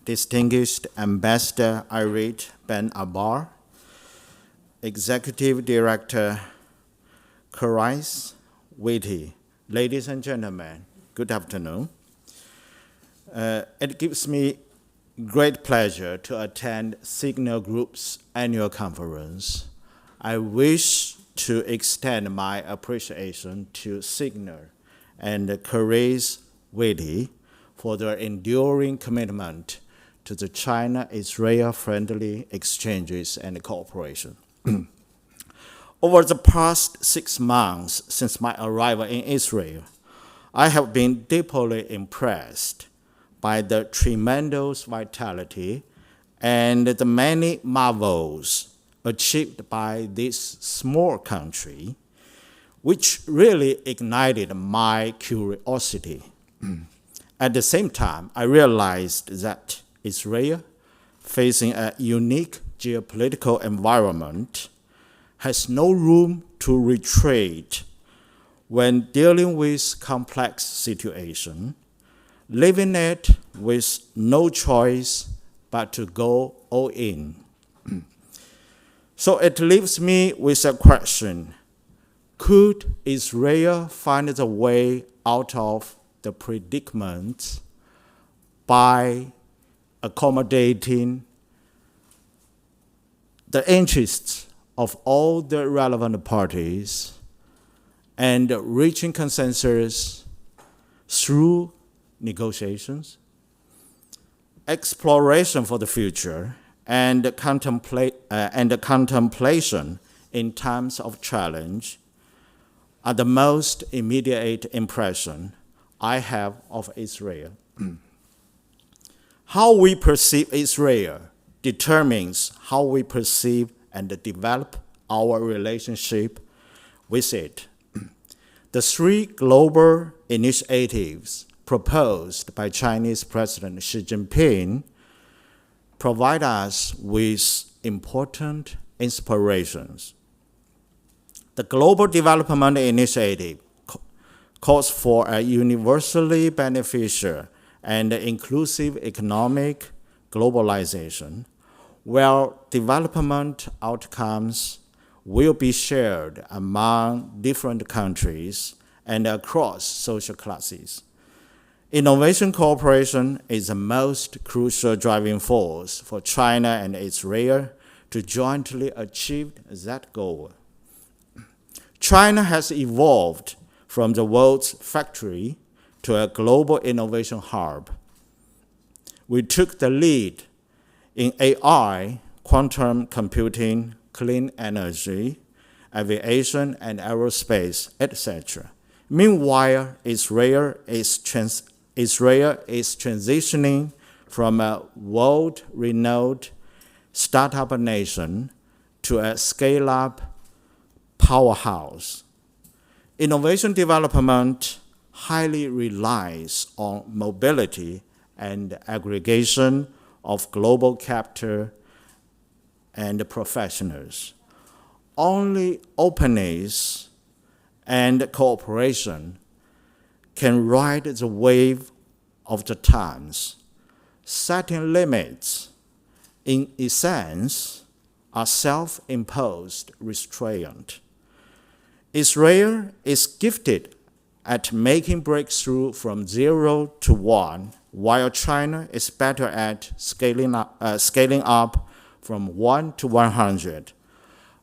distinguished Ambassador Irit Ben Abar, Executive Director Conveys, Witty. Ladies and gentlemen, good afternoon. It gives me great pleasure to attend Signal Group's annual conference. I wish to extend my appreciation to Signal and Conveys Witty for their enduring commitment to the China-Israel friendly exchanges and cooperation. Over the past 6 months since my arrival in Israel, I have been deeply impressed by the tremendous vitality and the many marvels achieved by this small country, which really ignited my curiosity. At the same time, I realized that Israel, facing a unique geopolitical environment, has no room to retreat when dealing with complex situations, leaving it with no choice but to go all in. So it leaves me with a question: could Israel find a way out of the predicament by accommodating the interests of all the relevant parties and reaching consensus through negotiations, exploration for the future, and contemplation in times of challenge are the most immediate impression I have of Israel. How we perceive Israel determines how we perceive and develop our relationship with it. The 3 global initiatives proposed by Chinese President Xi Jinping provide us with important inspirations. The Global Development Initiative calls for a universally beneficial and inclusive economic globalization, where development outcomes will be shared among different countries and across social classes. Innovation cooperation is the most crucial driving force for China and Israel to jointly achieve that goal. China has evolved from the world's factory to a global innovation hub. We took the lead in AI, quantum computing, clean energy, aviation and aerospace, etc. Meanwhile, Israel is transitioning from a world-renowned startup nation to a scale-up powerhouse. Innovation development highly relies on mobility and aggregation of global capital and professionals. Only openness and cooperation can ride the wave of the times. Setting limits, in essence, are self-imposed restraint. Israel is gifted at making breakthrough from 0 to 1, while China is better at scaling up from 1 to 100.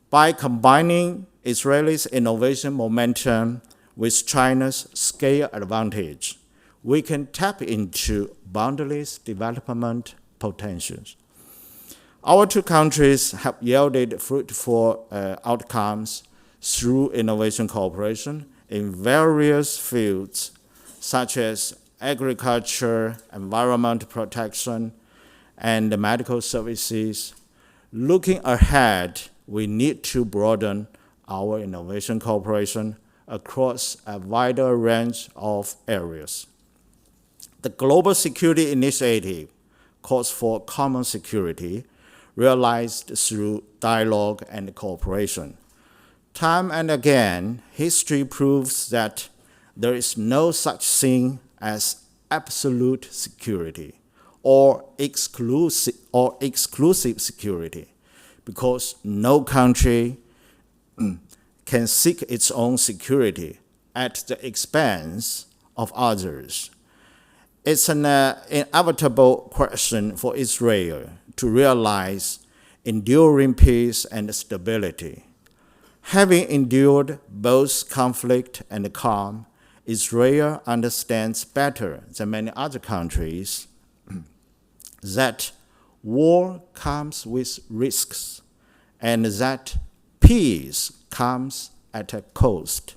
By combining Israel's innovation momentum with China's scale advantage, we can tap into boundless development potentials. Our 2 countries have yielded fruitful outcomes through innovation cooperation in various fields, such as agriculture, environment protection, and medical services. Looking ahead, we need to broaden our innovation cooperation across a wider range of areas. The Global Security Initiative calls for common security realized through dialogue and cooperation. Time and again, history proves that there is no such thing as absolute security. or exclusive security, because no country can seek its own security at the expense of others. It's an inevitable question for Israel to realize enduring peace and stability. Having endured both conflict and calm, Israel understands better than many other countries that war comes with risks and that peace comes at a cost.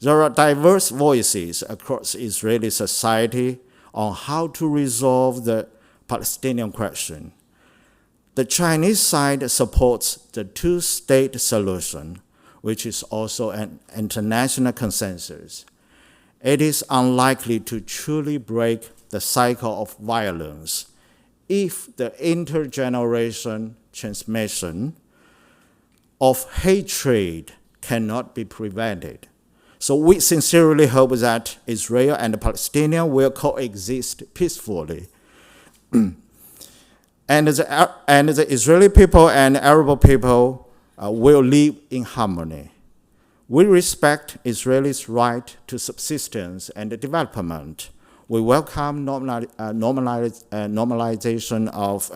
There are diverse voices across Israeli society on how to resolve the Palestinian question. The Chinese side supports the two-state solution, which is also an international consensus. It is unlikely to truly break the cycle of violence if the intergeneration transmission of hatred cannot be prevented. So we sincerely hope that Israel and the Palestinians will coexist peacefully. And the Israeli people and Arab people will live in harmony. We respect Israel's right to subsistence and development. We welcome normalization of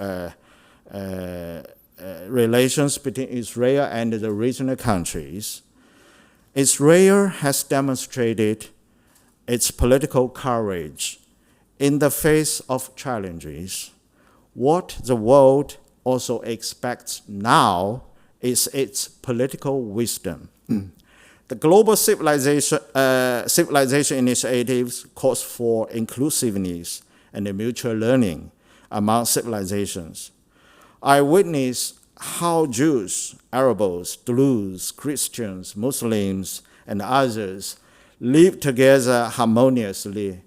relations between Israel and the regional countries. Israel has demonstrated its political courage in the face of challenges. What the world also expects now is its political wisdom. The global civilization initiatives calls for inclusiveness and mutual learning among civilizations. I witnessed how Jews, Arabs, Druze, Christians, Muslims, and others live together harmoniously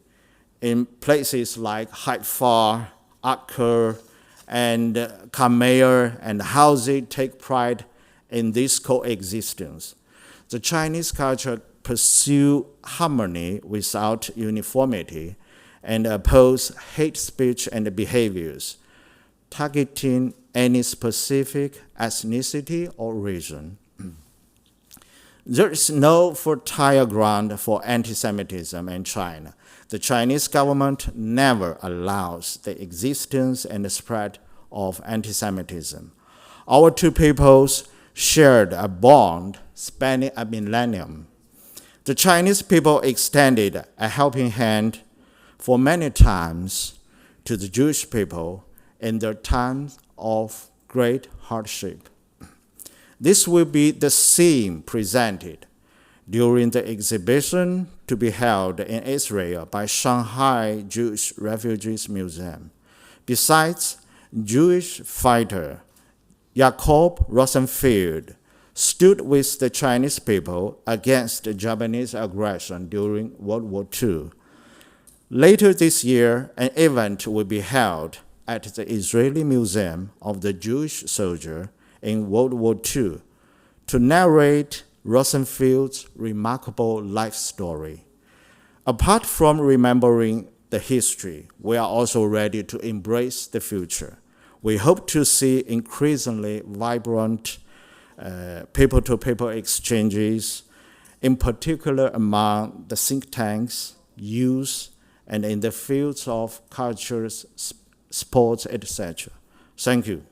in places like Haifa, Akka, and Carmel, and how they take pride in this coexistence. The Chinese culture pursue harmony without uniformity and oppose hate speech and behaviors targeting any specific ethnicity or region. There is no fertile ground for anti-Semitism in China. The Chinese government never allows the existence and the spread of anti-Semitism. Our two peoples shared a bond spanning a millennium. The Chinese people extended a helping hand for many times to the Jewish people in their times of great hardship. This will be the theme presented during the exhibition to be held in Israel by Shanghai Jewish Refugees Museum. Besides, Jewish fighter Jacob Rosenfeld stood with the Chinese people against the Japanese aggression during World War II. Later this year, an event will be held at the Israeli Museum of the Jewish Soldier in World War II to narrate Rosenfeld's remarkable life story. Apart from remembering the history, we are also ready to embrace the future. We hope to see increasingly vibrant people-to-people exchanges, in particular among the think tanks, youth, and in the fields of culture, sports, etc. Thank you.